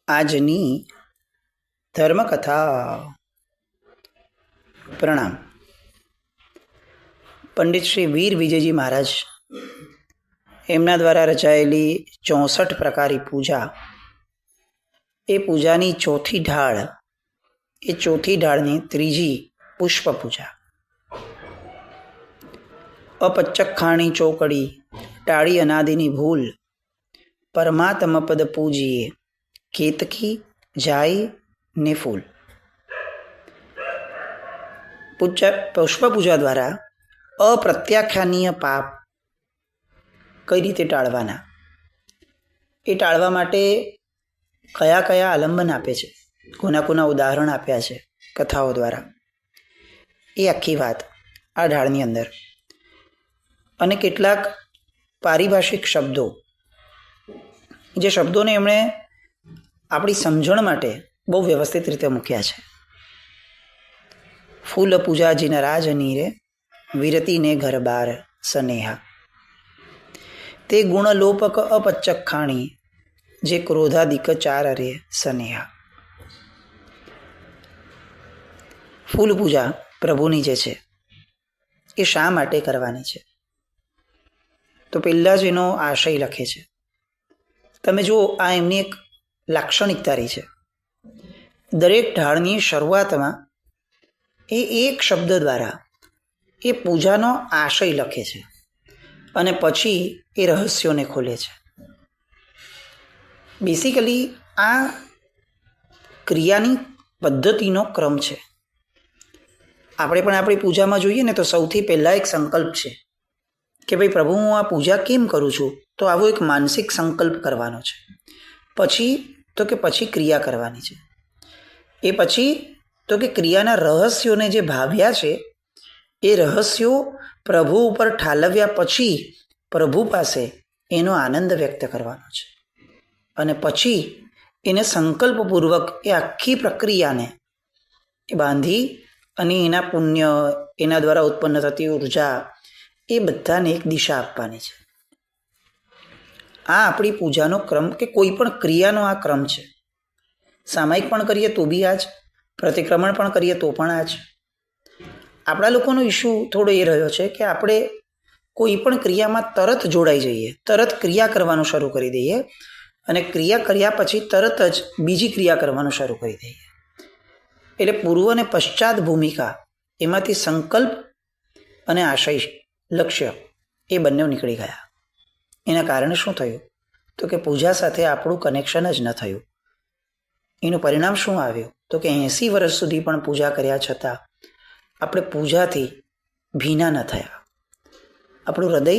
આજની ધર્મકથા. પ્રણામ. પંડિત શ્રી વીર વિજયજી મહારાજ એમના દ્વારા રચાયેલી 64 પ્રકારી પૂજા, એ પૂજાની ચોથી ઢાળ, એ ચોથી ઢાળની ત્રીજી પુષ્પ પૂજા. અપચખાણી ચોકડી ટાળી અનાદિની ભૂલ, પરમાત્મ પદ પૂજીએ કેતકી જાય ને ફૂલ. પુષ્પ પૂજા દ્વારા અપ્રત્યાખ્યાનીય પાપ કઈ રીતે ટાળવાના, એ ટાળવા માટે કયા કયા આલંબન આપે છે, કોના ઉદાહરણ આપ્યા છે કથાઓ દ્વારા, એ આખી વાત આ ઢાળની અંદર. અને કેટલાક પારિભાષિક શબ્દો, જે શબ્દોને એમણે આપણી સમજણ માટે બહુ વ્યવસ્થિત રીતે મૂક્યા છે. ફૂલ પૂજા જીન રાજની રે વિરતીને ઘર બાર સનેહા, તે ગુણલોપક અપચખાણી જે ક્રોધાદિક ચાર રે સનેહા. ફૂલ પૂજા પ્રભુની જે છે એ શા માટે કરવાની છે, તો પહેલાં જ એનો આશય લખે છે. તમે જુઓ, આ એમની એક લાક્ષણિકતા રહી છે. દરેક ઢાળની શરૂઆતમાં એ એક શબ્દ દ્વારા એ પૂજાનો આશય લખે છે અને પછી એ રહસ્યોને ખોલે છે. બેસિકલી આ ક્રિયાની પદ્ધતિનો ક્રમ છે. આપણે પણ આપણી પૂજામાં જોઈએ ને તો સૌથી પહેલાં એક સંકલ્પ છે કે ભાઈ પ્રભુ, હું આ પૂજા કેમ કરું છું, તો આવો એક માનસિક સંકલ્પ કરવાનો છે. પછી ક્રિયા કરવાની છે. એ પછી તો કે ક્રિયાના રહસ્યોને જે ભાવ્યા છે એ રહસ્યો પ્રભુ ઉપર ઠાલવ્યા પછી પ્રભુ પાસે એનો આનંદ વ્યક્ત કરવાનો છે. અને પછી એને સંકલ્પપૂર્વક એ આખી પ્રક્રિયાને એ બાંધી અને એના પુણ્ય, એના દ્વારા ઉત્પન્ન થતી ઉર્જા, એ બધાને એક દિશા આપવાની છે. આ આપણી પૂજાનો ક્રમ કે કોઈ પણ ક્રિયાનો આ ક્રમ છે. સામાયિક પણ કરીએ તો બી આ જ, પ્રતિક્રમણ પણ કરીએ તો પણ આ જ. આપણા લોકોનો ઇશ્યુ થોડો એ રહ્યો છે કે આપણે કોઈ પણ ક્રિયામાં તરત જોડાઈ જઈએ, તરત ક્રિયા કરવાનું શરૂ કરી દઈએ અને ક્રિયા કર્યા પછી તરત જ બીજી ક્રિયા કરવાનું શરૂ કરી દઈએ. એટલે પૂર્વ અને પશ્ચાત ભૂમિકા, એમાંથી સંકલ્પ અને આશય, લક્ષ્ય, એ બંને નીકળી ગયા. એના કારણે શું થયું, તો કે પૂજા સાથે આપણું કનેક્શન જ ન થયું. એનું પરિણામ શું આવ્યું, તો કે 80 વર્ષ સુધી પણ પૂજા કર્યા છતાં આપણે પૂજાથી ભીના ન થયા. આપણું હૃદય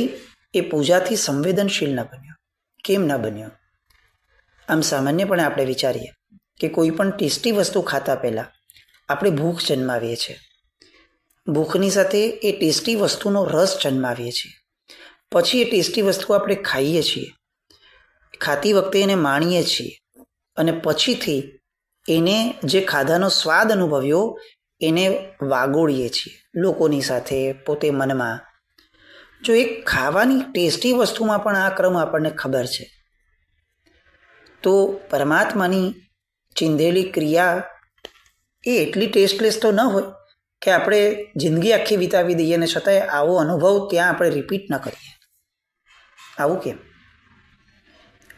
એ પૂજાથી સંવેદનશીલ ન બન્યું. કેમ ન બન્યું? આમ સામાન્યપણે આપણે વિચારીએ કે કોઈ પણ ટેસ્ટી વસ્તુ ખાતા પહેલાં આપણે ભૂખ જન્માવીએ છીએ. ભૂખની સાથે એ ટેસ્ટી વસ્તુનો રસ જન્માવીએ છીએ. પછી એ ટેસ્ટી વસ્તુ આપણે ખાઈએ છીએ. ખાતી વખતે એને માણીએ છીએ અને પછીથી એને જે ખાધાનો સ્વાદ અનુભવ્યો એને વાગોળીએ છીએ લોકોની સાથે, પોતે મનમાં. જો એક ખાવાની ટેસ્ટી વસ્તુમાં પણ આ ક્રમ આપણને ખબર છે, તો પરમાત્માની ચિંધેલી ક્રિયા એ એટલી ટેસ્ટલેસ તો ન હોય કે આપણે જિંદગી આખી વિતાવી દઈએ ને છતાંય આવો અનુભવ ત્યાં આપણે રિપીટ ન કરીએ. આવું કેમ?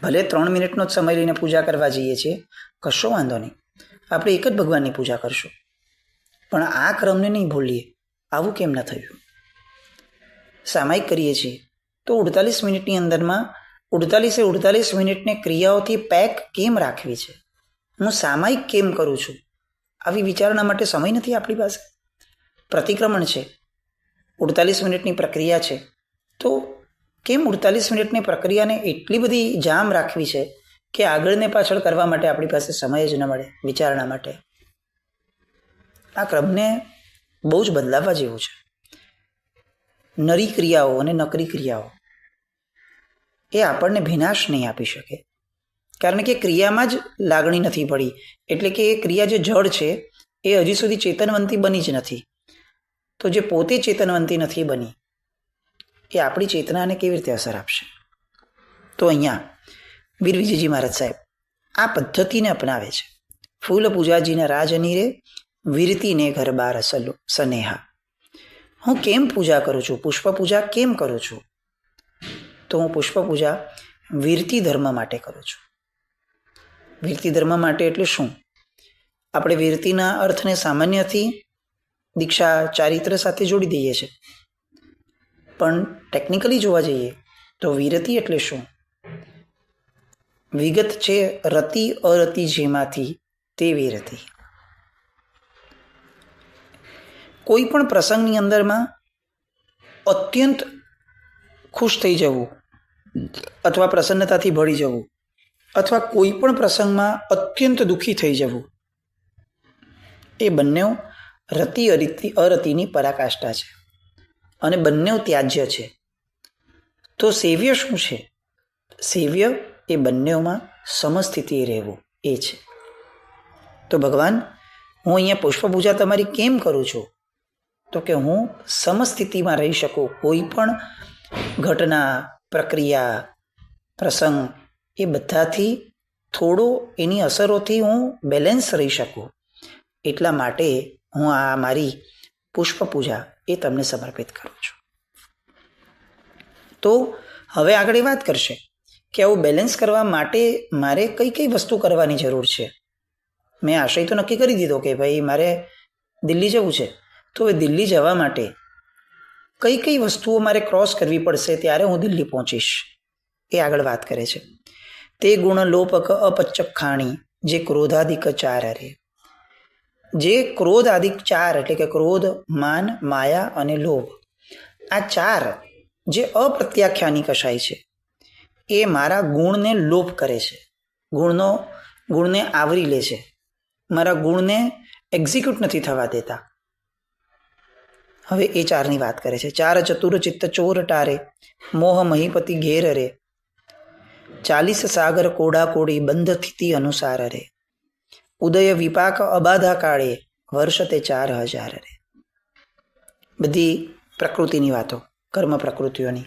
ભલે 3 મિનિટનો જ સમય લઈને પૂજા કરવા જઈએ છીએ, કશો વાંધો નહીં, આપણે એક જ ભગવાનની પૂજા કરશું, પણ આ ક્રમને નહીં ભૂલીએ. આવું કેમ ન થયું? સામાયિક કરીએ છીએ તો 48 મિનિટની અંદરમાં 48 મિનિટને ક્રિયાઓથી પેક કેમ રાખવી છે? હું સામાયિક કેમ કરું છું? આવી વિચારણા માટે સમય નથી આપણી પાસે. પ્રતિક્રમણ છે, 48 મિનિટની પ્રક્રિયા છે, તો કેમ 48 મિનિટની પ્રક્રિયાને એટલી બધી જામ રાખવી છે કે આગળને પાછળ કરવા માટે આપણી પાસે સમય જ ન મળે વિચારણા માટે? આ ક્રમને બહુ જ બદલાવવા જેવું છે. નરી ક્રિયાઓ અને નકરી ક્રિયાઓ એ આપણને ભીનાશ નહીં આપી શકે, કારણ કે ક્રિયામાં જ લાગણી નથી પડી. એટલે કે એ ક્રિયા જે જડ છે એ હજી સુધી ચેતનવંતી બની જ નથી. તો જે પોતે ચેતનવંતી નથી બની, એ આપણી ચેતનાને કેવી રીતે અસર આપશે? તો અહીંયા વીર વિજયજી મહારાજ સાહેબ આ પદ્ધતિને અપનાવે છે. ફૂલ પૂજાજીના રાજની રે વીરતીને ઘર બાર સનેહા. હું કેમ પૂજા કરું છું, પુષ્પ પૂજા કેમ કરું છું? તો હું પુષ્પ પૂજા વીરતી ધર્મ માટે કરું છું. વીરતી ધર્મ માટે એટલે શું? આપણે વીરતીના અર્થને સામાન્યથી દીક્ષા ચારિત્ર સાથે જોડી દઈએ છીએ, પણ ટેકનિકલી જોવા જઈએ તો વીરતી એટલે શું? વિગત છે રતિ અરતિ જેમાંથી તે વીરતી. કોઈ પણ પ્રસંગની અંદરમાં અત્યંત ખુશ થઈ જવું અથવા પ્રસન્નતાથી ભળી જવું, અથવા કોઈ પણ પ્રસંગમાં અત્યંત દુઃખી થઈ જવું, એ બંને રતિ અરતિની પરાકાષ્ઠા છે અને બંને ત્યાજ્ય છે. તો સેવ્ય શું છે? સેવ્ય એ બંનેમાં સમસ્થિતિ રહેવું એ છે. તો ભગવાન, હું અહીંયા પુષ્પ પૂજા તમારી કેમ કરું છું? તો કે હું સમસ્થિતિમાં રહી શકું. કોઈ પણ ઘટના, પ્રક્રિયા, પ્રસંગ એ બધાથી થોડો એની અસરોથી હું બેલેન્સ રહી શકું, એટલા માટે હું આ મારી પુષ્પ પૂજા એ તમને સમર્પિત કરું છું. તો હવે આગળ એ વાત કરશે કે આવું બેલેન્સ કરવા માટે મારે કઈ કઈ વસ્તુ કરવાની જરૂર છે. મેં આશય તો નક્કી કરી દીધો કે ભાઈ મારે દિલ્હી જવું છે, તો હવે દિલ્હી જવા માટે કઈ કઈ વસ્તુઓ મારે ક્રોસ કરવી પડશે ત્યારે હું દિલ્હી પહોંચીશ, એ આગળ વાત કરે છે. તે ગુણ લોપક અપચક ખાણી જે ક્રોધાદિક ચાર રે. જે ક્રોધ આદિક ચાર એટલે કે ક્રોધ, માન, માયા અને લોભ, આ ચાર જે અપ્રત્યાખ્યાની કશાય છે એ મારા ગુણને લોપ કરે છે, ગુણને આવરી લે છે, મારા ગુણને એક્ઝિક્યુટ નથી થવા દેતા. હવે એ ચારની વાત કરે છે. ચાર ચતુર ચિત્ત ચોર ટારે મોહ મહીપતિ ઘેર રે 40 સાગર કોડા કોડી બંધ સ્થિતિ અનુસાર રે ઉદય વિપાક અબાધા કાળે વર્ષ તે 4000 રે. બધી પ્રકૃતિની વાતો, કર્મ પ્રકૃતિઓની,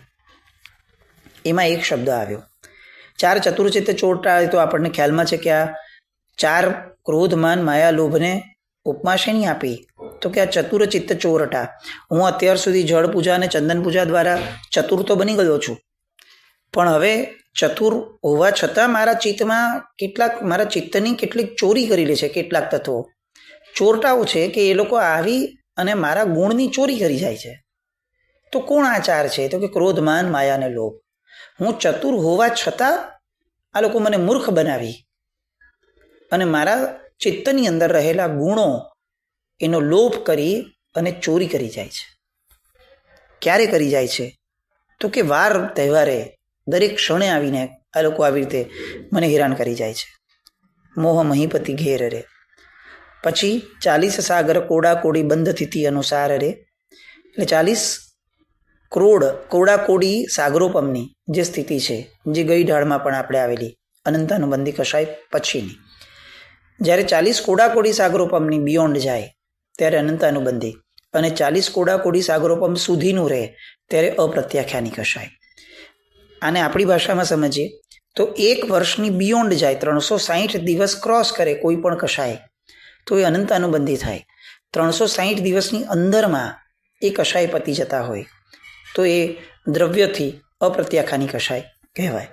એમાં એક શબ્દ આવ્યો ચાર ચતુર્ચિત્ત ચોર ટાળે. તો આપણને ખ્યાલમાં છે કે આ ચાર ક્રોધ, માન, માયા, લોભને ઉપમા શેની આપી? તો કે આ ચતુર ચિત્ત ચોરટા. હું અત્યાર સુધી જળ પૂજા અને ચંદન પૂજા દ્વારા ચતુર તો બની ગયો છું, પણ હવે ચતુર હોવા છતાં મારા ચિત્તની કેટલીક ચોરી કરી લે છે કેટલાક તત્વો. ચોરટાઓ છે કે એ લોકો આવી અને મારા ગુણની ચોરી કરી જાય છે. તો કોણ આ ચાર છે? તો કે ક્રોધ, માન, માયા અને લોભ. હું ચતુર હોવા છતાં આ લોકો મને મૂર્ખ બનાવી અને મારા ચિત્તની અંદર રહેલા ગુણો એનો લોભ કરી અને ચોરી કરી જાય છે. ક્યારે કરી જાય છે? તો કે વાર તહેવારે દરેક ક્ષણે આવીને આ લોકો આવી રીતે મને હેરાન કરી જાય છે. મોહ મહીપતિ ઘેર રે. પછી 40 સાગર કોડા કોડી બંધ સ્થિતિ અનુસાર રે, એટલે 40 કરોડ કોડા કોડી સાગરોપમની જે સ્થિતિ છે, જે ગઈ ઢાળમાં પણ આપણે આવેલી અનંતાનુબંધી કશાય પછીની, જ્યારે 40 કોડા કોડી સાગરોપમની બિયોન્ડ જાય ત્યારે અનંતાનુબંધી, અને 40 કોડા કોડી સાગરોપમ સુધીનું રહે ત્યારે અપ્રત્યાખ્યાની કશાય. આને આપણી ભાષામાં સમજીએ તો 1 વર્ષની બિયોન્ડ જાય, 360 દિવસ ક્રોસ કરે કોઈ પણ કશાય, તો એ અનંતાનુબંધી થાય. 360 દિવસની અંદરમાં એ કશાય પતી જતા હોય તો એ દ્રવ્યથી અપ્રત્યાખ્યાની કશાય કહેવાય.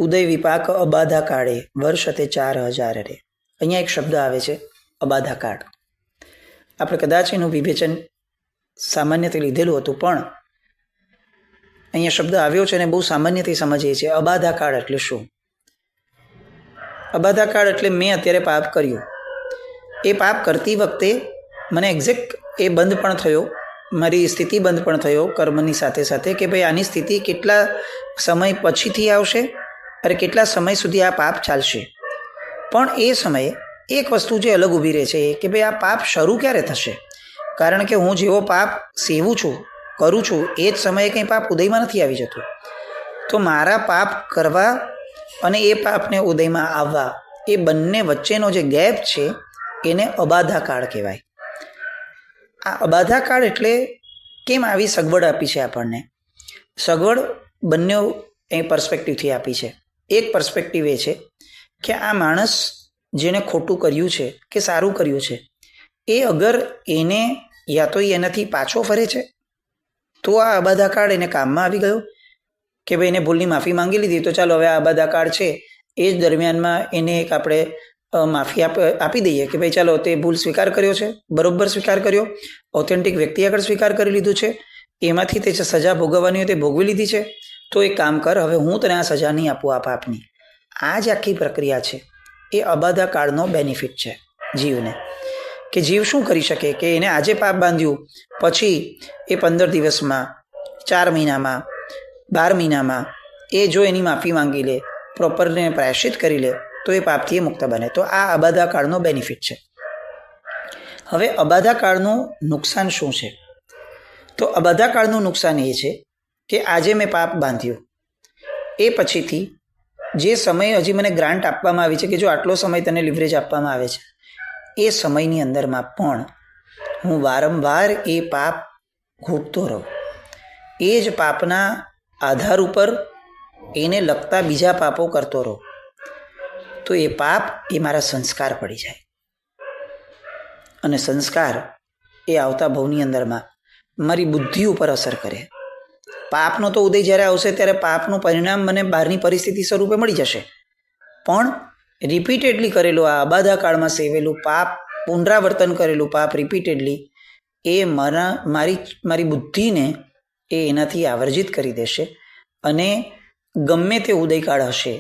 ઉદય વિપાક અબાધા કાળે વર્ષ તે 4000 રે. અહીંયા એક શબ્દ આવે છે અબાધા કાળ. આપણે કદાચ એનું વિવેચન સામાન્યથી લીધેલું હતું, પણ અહીંયા શબ્દ આવ્યો છે અને બહુ સામાન્યથી સમજીએ છીએ. અબાધા કાળ એટલે શું? અબાધા કાળ એટલે મેં અત્યારે પાપ કર્યું, એ પાપ કરતી વખતે મને એક્ઝેક્ટ એ બંધ પણ થયો, મારી સ્થિતિ બંધ પણ થયો કર્મની સાથે સાથે કે ભાઈ આની સ્થિતિ કેટલા સમય પછીથી આવશે અને કેટલા સમય સુધી આ પાપ ચાલશે. પણ એ સમયે એક વસ્તુ જે અલગ ઊભી રહે છે કે ભાઈ આ પાપ શરૂ ક્યારે થશે? કારણ કે હું જેવો પાપ સેવું છું, કરું છું, એ જ સમયે કંઈ પાપ ઉદયમાં નથી આવી જતું. તો મારા પાપ કરવા અને એ પાપને ઉદયમાં આવવા, એ બંને વચ્ચેનો જે ગેપ છે એને અબાધા કાળ કહેવાય. આ અબાધા કાળ એટલે કેમ આવી સગવડ આપી છે આપણને? સગવડ બંને એ પર્સપેક્ટિવથી આપી છે. એક પર્સપેક્ટિવ એ છે કે આ માણસ જેણે ખોટું કર્યું છે કે સારું કર્યું છે, એ અગર એને યા તો એનાથી પાછો ફરે છે તો આ અબાધાકાળ એને કામમાં આવી ગયો કે ભાઈ એને ભૂલની માફી માંગી લીધી, તો ચાલો હવે આ અબાધાકાળ છે એ જ દરમિયાનમાં એને એક આપણે માફી આપી દઈએ કે ભાઈ ચાલો તે ભૂલ સ્વીકાર કર્યો છે, બરોબર સ્વીકાર કર્યો, ઓથેન્ટિક વ્યક્તિ આગળ સ્વીકાર કરી લીધું છે, એમાંથી તે સજા ભોગવવાની હોય તે ભોગવી લીધી છે, તો એક કામ કર, હવે હું તને આ સજા નહીં આપું આ પાપની. આ જ આખી પ્રક્રિયા છે એ અબાધા કાળનો બેનિફિટ છે જીવને. કે જીવ શું કરી શકે કે એને આજે પાપ બાંધ્યું, પછી એ 15 દિવસમાં, 4 મહિનામાં, 12 મહિનામાં એ જો એની માફી માંગી લે, પ્રોપરને પ્રાયશ્ચિત કરી લે, તો એ પાપથી મુક્ત બને. તો આ અબાધા કાળનો બેનિફિટ છે. હવે અબાધા કાળનું નુકસાન શું છે? તો અબાધા કાળનું નુકસાન એ છે કે આજે મેં પાપ બાંધ્યું, એ પછીથી જે સમય હજી મને ગ્રાન્ટ આપવામાં આવી છે કે જો આટલો સમય તને લિવરેજ આપવામાં આવે છે, એ સમયની અંદરમાં પણ હું વારંવાર એ પાપ ઘૂંટતો રહું, એ જ પાપના આધાર ઉપર એને લગતા બીજા પાપો કરતો રહું, તો એ પાપ એ મારા સંસ્કાર પડી જાય. અને સંસ્કાર એ આવતા ભવની અંદરમાં મારી બુદ્ધિ ઉપર અસર કરે. પાપનો તો ઉદય જ્યારે આવશે ત્યારે પાપનું પરિણામ મને બહારની પરિસ્થિતિ સ્વરૂપે મળી જશે, પણ રિપીટેડલી કરેલું આ અબાધા કાળમાં સેવેલું પાપ, પુનરાવર્તન કરેલું પાપ રિપીટેડલી, એ મારી બુદ્ધિને એ એનાથી આવર્જિત કરી દેશે. અને ગમે તે ઉદયકાળ હશે,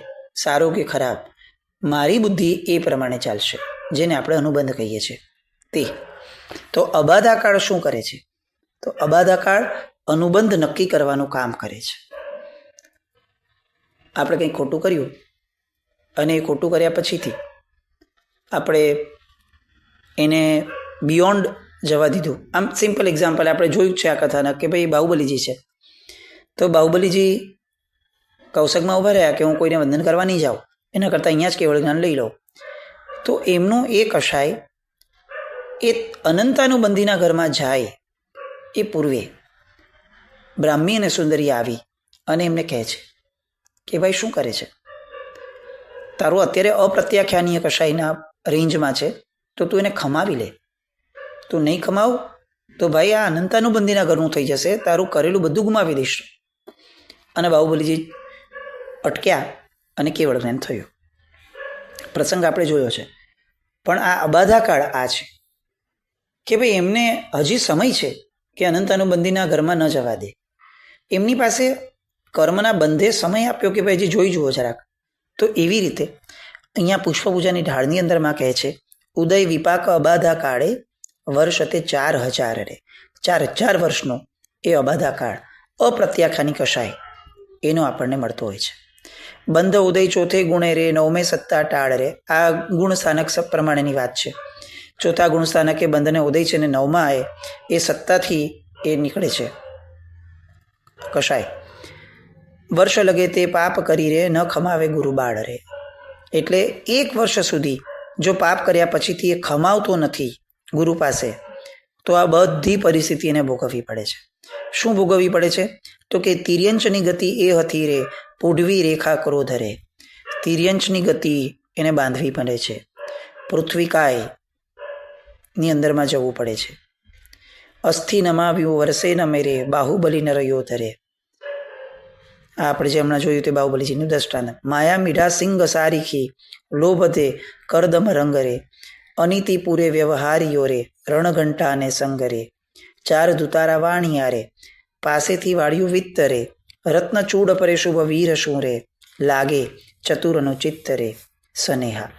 સારો કે ખરાબ, મારી બુદ્ધિ એ પ્રમાણે ચાલશે, જેને આપણે અનુબંધ કહીએ છીએ તે. તો અબાધા કાળ શું કરે છે? તો અબાધા કાળ અનુબંધ નક્કી કરવાનું કામ કરે છે. આપણે કંઈ ખોટું કર્યું અને એ ખોટું કર્યા પછીથી આપણે એને બિયોન્ડ જવા દીધું. આમ સિમ્પલ એક્ઝામ્પલ આપણે જોયું છે આ કથાના કે ભાઈ બાહુબલીજી છે, તો બાહુબલીજી કૌશકમાં ઊભા રહ્યા કે હું કોઈને વંદન કરવા નહીં જાઉં, એના કરતાં અહીંયા જ કેવળ જ્ઞાન લઈ લો. તો એમનું એ કશાય એ અનંતાનુબંધીના ઘરમાં જાય એ પૂર્વે બ્રાહ્મી અને સુંદરી આવી અને એમને કહે છે કે ભાઈ શું કરે છે, તારું અત્યારે અપ્રત્યાખ્યાનીય કશાયના રેન્જમાં છે, તો તું એને ખમાવી લે. તું નહીં ખમાવ તો ભાઈ આ અનંતાનુબંધીના ઘરનું થઈ જશે, તારું કરેલું બધું ગુમાવી દઈશ. અને બાહુબલીજી અટક્યા અને કેવળ જ્ઞાન થયું. પ્રસંગ આપણે જોયો છે. પણ આ અબાધા કાળ આ છે કે ભાઈ એમને હજી સમય છે કે અનંતાનુબંધીના ઘરમાં ન જવા દે. એમની પાસે કર્મના બંધે સમય આપ્યો કે ભાઈ હજી જોઈ જુઓ જરાક. તો એવી રીતે અહીંયા પુષ્પપૂજાની ઢાળની અંદરમાં કહે છે, ઉદય વિપાક અબાધા કાળે વર્ષ તે 4000 રે. 4000 વર્ષનો એ અબાધા કાળ અપ્રત્યાખ્યાની કશાય એનો આપણને મળતો હોય છે. બંધ ઉદય ચોથે ગુણે રે, નવમે સત્તા ટાળ રે. આ ગુણ સ્થાનક પ્રમાણેની વાત છે. ચોથા ગુણ સ્થાનકે બંધને ઉદય છે ને નવમા એ સત્તાથી એ નીકળે છે કશાય. વર્ષ લગે તે પાપ કરી રે, ન ખમાવે ગુરુ બાળ રે. એટલે 1 વર્ષ સુધી જો પાપ કર્યા પછીથી એ ખમાવતો નથી ગુરુ પાસે, તો આ બધી પરિસ્થિતિ એને ભોગવવી પડે છે. શું ભોગવવી પડે છે? તો કે તિર્યંચની ગતિ એ હતી રે, પૂઢવી રેખા ક્રોધ રે. તિર્યંચની ગતિ એને બાંધવી પડે છે, પૃથ્વીકાયની અંદરમાં જવું પડે છે. અસ્થિ નમાવ્યું વર્ષે ન મેરે, બાહુબલી ન રહ્યો ધરે. આ આપણે જે હમણાં જોયું તે બાહુબલીજીનું દ્રષ્ટાંત. માયા મીઢા સિંગ સારીખી, લોભતે કરદમ રંગ રે. અનિતિ પૂરે વ્યવહારીઓ રે, રણઘંટા અને સંગરે. 4 દુતારા વાણિયા રે, પાસેથી વાળ્યું વિત્ત રે. રત્નચૂડ પરે શુભ વીર શું રે, લાગે ચતુરનું ચિત્ત રે સનેહા.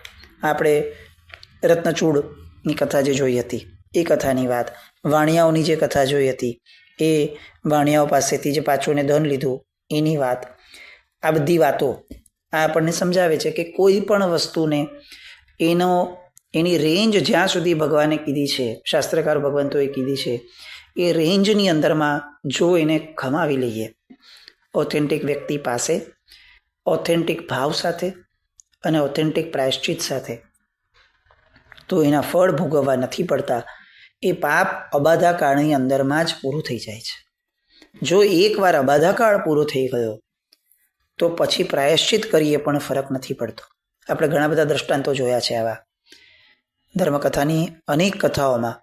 આપણે રત્નચૂડની કથા જે જોઈ હતી એ કથાની વાત, વાણિયાઓની જે કથા જોઈ હતી એ વાણિયાઓ પાસેથી જે પાછું ધન લીધું એની વાત. આ બધી વાતો આ આપણને સમજાવે છે કે કોઈ પણ વસ્તુને એની રેન્જ જ્યાં સુધી ભગવાને કીધી છે, શાસ્ત્રકાર ભગવંતોએ કીધી છે, એ રેન્જની અંદરમાં જો એને ખમાવી લઈએ ઓથેન્ટિક વ્યક્તિ પાસે, ઓથેન્ટિક ભાવ સાથે અને ઓથેન્ટિક પ્રાયશ્ચિત સાથે, તો એના ફળ ભોગવવા નથી પડતા. એ પાપ અબાધા કાળની અંદરમાં જ પૂરું થઈ જાય છે. જો એકવાર અબાધા કાળ પૂરો થઈ ગયો તો પછી પ્રાયશ્ચિત કરીએ પણ ફરક નથી પડતો. આપણે ઘણા બધા દ્રષ્ટાંતો જોયા છે આવા. ધર્મકથાની અનેક કથાઓમાં,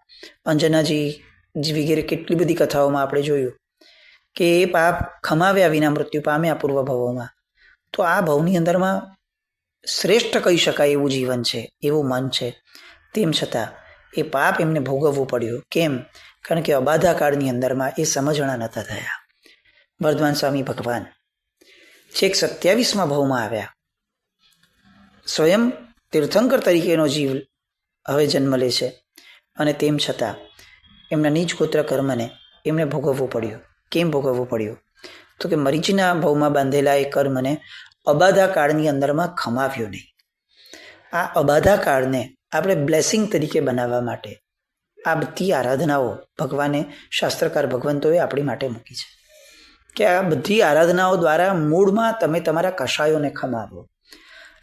અંજનાજી વગેરે કેટલી બધી કથાઓમાં આપણે જોયું કે એ પાપ ખમાવ્યા વિના મૃત્યુ પામ્યા પૂર્વ ભવોમાં. તો આ ભવની અંદરમાં શ્રેષ્ઠ કહી શકાય એવું જીવન છે, એવું મન છે, તેમ છતાં એ પાપ એમને ભોગવવું પડ્યું. કેમ? કારણ કે અબાધા કાળની અંદરમાં એ સમજણા નહોતા થયા. વર્ધમાન સ્વામી ભગવાન છેક 27મા ભવમાં આવ્યા. સ્વયં તીર્થંકર તરીકેનો જીવ હવે જન્મ લે છે, અને તેમ છતાં એમના નીચ ગોત્ર કર્મને એમને ભોગવવું પડ્યું. કેમ ભોગવવું પડ્યું? તો કે મરીચીના ભવમાં બાંધેલા એ કર્મને અબાધા કાળની અંદરમાં ખમાવ્યો નહીં. આ અબાધા કાળને આપણે બ્લેસિંગ તરીકે બનાવવા માટે આ બધી આરાધનાઓ ભગવાને, શાસ્ત્રકાર ભગવંતોએ આપણી માટે મૂકી છે કે આ બધી આરાધનાઓ દ્વારા મૂળમાં તમે તમારા કષાયોને ખમાવો.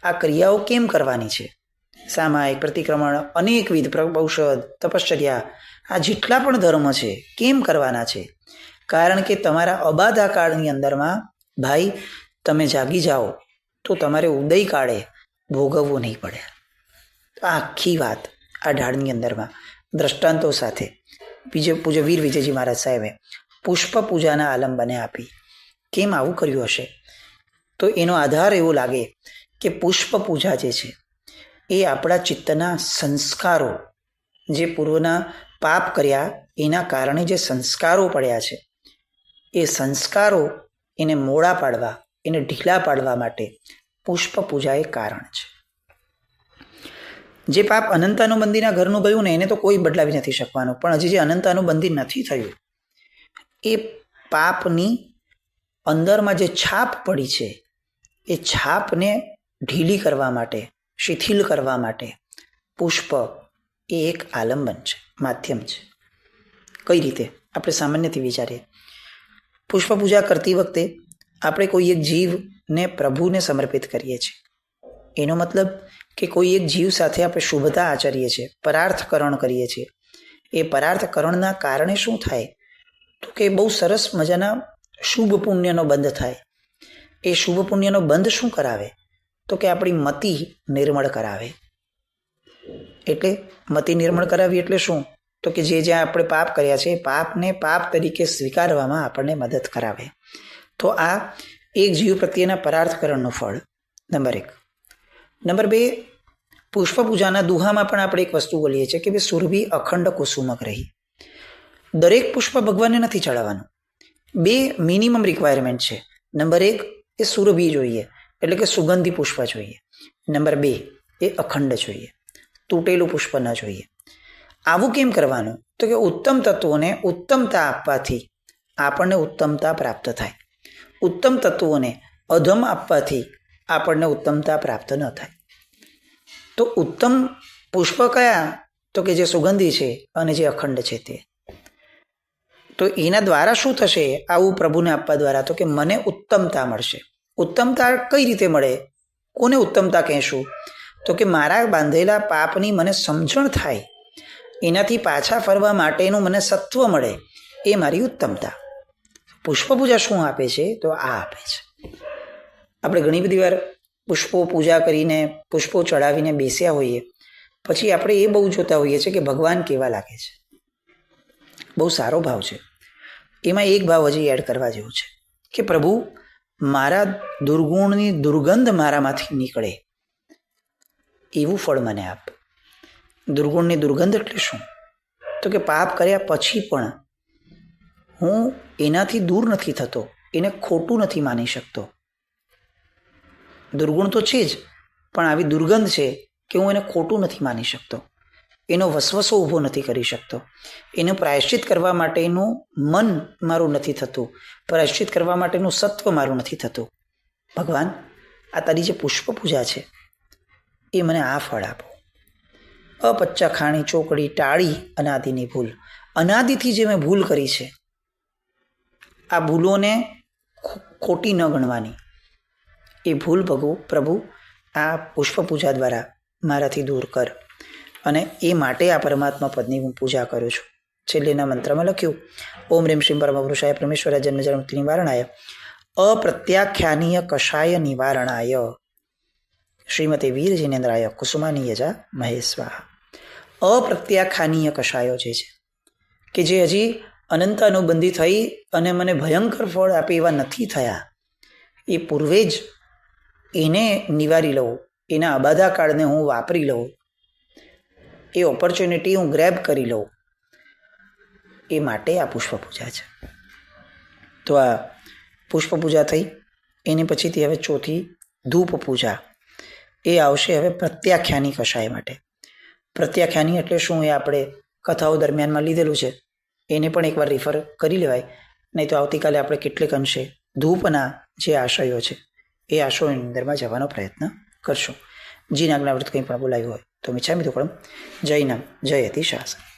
આ ક્રિયાઓ કેમ કરવાની છે? સામાયિક, પ્રતિક્રમણ, અનેકવિધ ઔષધ, તપશ્ચર્યા, આ જેટલા પણ ધર્મ છે કેમ કરવાના છે? કારણ કે તમારા અબાધા કાળની અંદરમાં ભાઈ તમે જાગી જાઓ તો તમારે ઉદય કાળે ભોગવવું નહીં પડે. આ આખી વાત આ ઢાળની અંદરમાં દ્રષ્ટાંતો સાથે પૂજ્ય વીર વિજયજી મહારાજ સાહેબે પુષ્પ પૂજાના આલંબને આપી. કેમ આવું કર્યું હશે? તો એનો આધાર એવો લાગે કે પુષ્પ પૂજા જે છે એ આપણા ચિત્તના સંસ્કારો, જે પૂર્વના પાપ કર્યા એના કારણે જે સંસ્કારો પડ્યા છે, એ સંસ્કારો એને મોડા પાડવા, એને ઢીલા પાડવા માટે પુષ્પ પૂજા એ કારણ છે. જે પાપ અનંતાનુબંધીના ઘરનું ગયું ને એને તો કોઈ બદલાવી નથી શકવાનું, પણ હજી જે અનંતાનુબંધી નથી થયું એ પાપની અંદરમાં જે છાપ પડી છે એ છાપને ઢીલી કરવા માટે, શિથિલ કરવા માટે પુષ્પ એ એક આલંબન છે, માધ્યમ છે. કઈ રીતે? આપણે સામાન્યથી વિચારીએ. પુષ્પ પૂજા કરતી વખતે આપણે કોઈ એક જીવને પ્રભુને સમર્પિત કરીએ છીએ. એનો મતલબ કે કોઈ એક જીવ સાથે આપણે શુભતા આચરીએ છીએ, પરાર્થકરણ કરીએ છીએ. એ પરાર્થકરણના કારણે શું થાય? તો કે બહુ સરસ મજાના શુભ પુણ્યનો બંધ થાય. એ શુભ પુણ્યનો બંધ શું કરાવે? તો કે આપણી મતિ નિર્મળ કરાવે. એટલે મતિ નિર્મળ કરાવી એટલે શું? તો કે જે જ્યાં આપણે પાપ કર્યા છે એ પાપને પાપ તરીકે સ્વીકારવામાં આપણને મદદ કરાવે. તો આ એક જીવ પ્રત્યેના પરાર્થકરણનું ફળ નંબર 1. નંબર 2, પુષ્પ પૂજાના દુહામાં પણ આપણે એક વસ્તુ બોલીએ છીએ કે ભાઈ સુરભી અખંડ કુસુમક રહી. દરેક પુષ્પ ભગવાનને નથી ચડાવવાનું. 2 મિનિમમ રિક્વાયરમેન્ટ છે. નંબર 1 એ સુરભી જોઈએ, એટલે કે સુગંધી પુષ્પ જોઈએ. નંબર 2 એ અખંડ જોઈએ, તૂટેલું પુષ્પ ન જોઈએ. આવું કેમ કરવાનું? તો કે ઉત્તમ તત્વોને ઉત્તમતા આપવાથી આપણને ઉત્તમતા પ્રાપ્ત થાય. ઉત્તમ તત્વોને અધમ આપવાથી આપણને ઉત્તમતા પ્રાપ્ત ન થાય. તો ઉત્તમ પુષ્પ કયા? તો કે જે સુગંધી છે અને જે અખંડ છે તે. તો એના દ્વારા શું થશે? આવું પ્રભુને આપવા દ્વારા તો કે મને ઉત્તમતા મળશે. ઉત્તમતા કઈ રીતે મળે? કોને ઉત્તમતા કહેશું? તો કે મારા બાંધેલા પાપની મને સમજણ થાય, એનાથી પાછા ફરવા માટેનું મને સત્વ મળે, એ મારી ઉત્તમતા. પુષ્પ પૂજા શું આપે છે? તો આ આપે છે. આપણે ઘણી બધી વાર પુષ્પો પૂજા કરીને, પુષ્પો ચડાવીને બેસ્યા હોઈએ, પછી આપણે એ બહુ જોતા હોઈએ છીએ કે ભગવાન કેવા લાગે છે. બહુ સારો ભાવ છે. એમાં એક ભાવ હજી એડ કરવા જેવું છે કે પ્રભુ મારા દુર્ગુણની દુર્ગંધ મારામાંથી નીકળે એવું ફળ મને આપ. દુર્ગુણની દુર્ગંધ એટલે શું? તો કે પાપ કર્યા પછી પણ હું એનાથી દૂર નથી થતો, એને ખોટું નથી માની શકતો. દુર્ગુણ તો છે જ, પણ આવી દુર્ગંધ છે કે હું એને ખોટું નથી માની શકતો, એનો વસવસો ઊભો નથી કરી શકતો, એનું પ્રાયશ્ચિત કરવા માટેનું મન મારું નથી થતું, પ્રાયશ્ચિત કરવા માટેનું સત્વ મારું નથી થતું. ભગવાન આ તારી જે પુષ્પ પૂજા છે એ મને આ ફળ આપો. અપચ્ચા ખાણી ચોકડી ટાળી અનાદિની ભૂલ. અનાદિથી જે મેં ભૂલ કરી છે, આ ભૂલોને ખોટી ન ગણવાની, એ ભૂલ પ્રભુ આ પુષ્પ પૂજા દ્વારા મારાથી દૂર કર. અને એ માટે આ પરમાત્મા પદની હું પૂજા કરું છું. છેલ્લેના મંત્રમાં લખ્યું, ઓમ રીમ શ્રીમ પરમ પુરુષાય પરમેશ્વરાય જન્મ જન્મથી નિવારણાય અપ્રત્યાખ્યાનીય કષાય નિવારણાય શ્રીમતે વીર જિનેન્દ્રાય કુસુમાનીયજા મહેશ્વાહા. અપ્રત્યાખ્યાનીય કષાયો જે છે કે જે હજી અનંત અનુબંધી થઈ અને મને ભયંકર ફળ આપે એવા નથી થયા, એ પૂર્વે જ એને નિવારી લઉં, એના અબાધા કાળને હું વાપરી લઉં, એ ઓપોર્ચ્યુનિટી હું ગ્રેબ કરી લઉં, એ માટે આ પુષ્પ પૂજા છે. તો આ પુષ્પ પૂજા થઈ. એની પછીથી હવે ચોથી ધૂપ પૂજા એ આવશે હવે પ્રત્યાખ્યાની કષાય માટે. પ્રત્યાખ્યાની એટલે શું એ આપણે કથાઓ દરમિયાનમાં લીધેલું છે, એને પણ એકવાર રિફર કરી લેવાય. નહીં તો આવતીકાલે આપણે કેટલેક અંશે ધૂપના જે આશયો છે એ આશયોની અંદરમાં જવાનો પ્રયત્ન કરશું. જીન આજ્ઞાવૃત કંઈ પણ બોલાયું હોય તો મિચ્છામિ દુક્કડમ. જય નામ જય અતિ શાસન.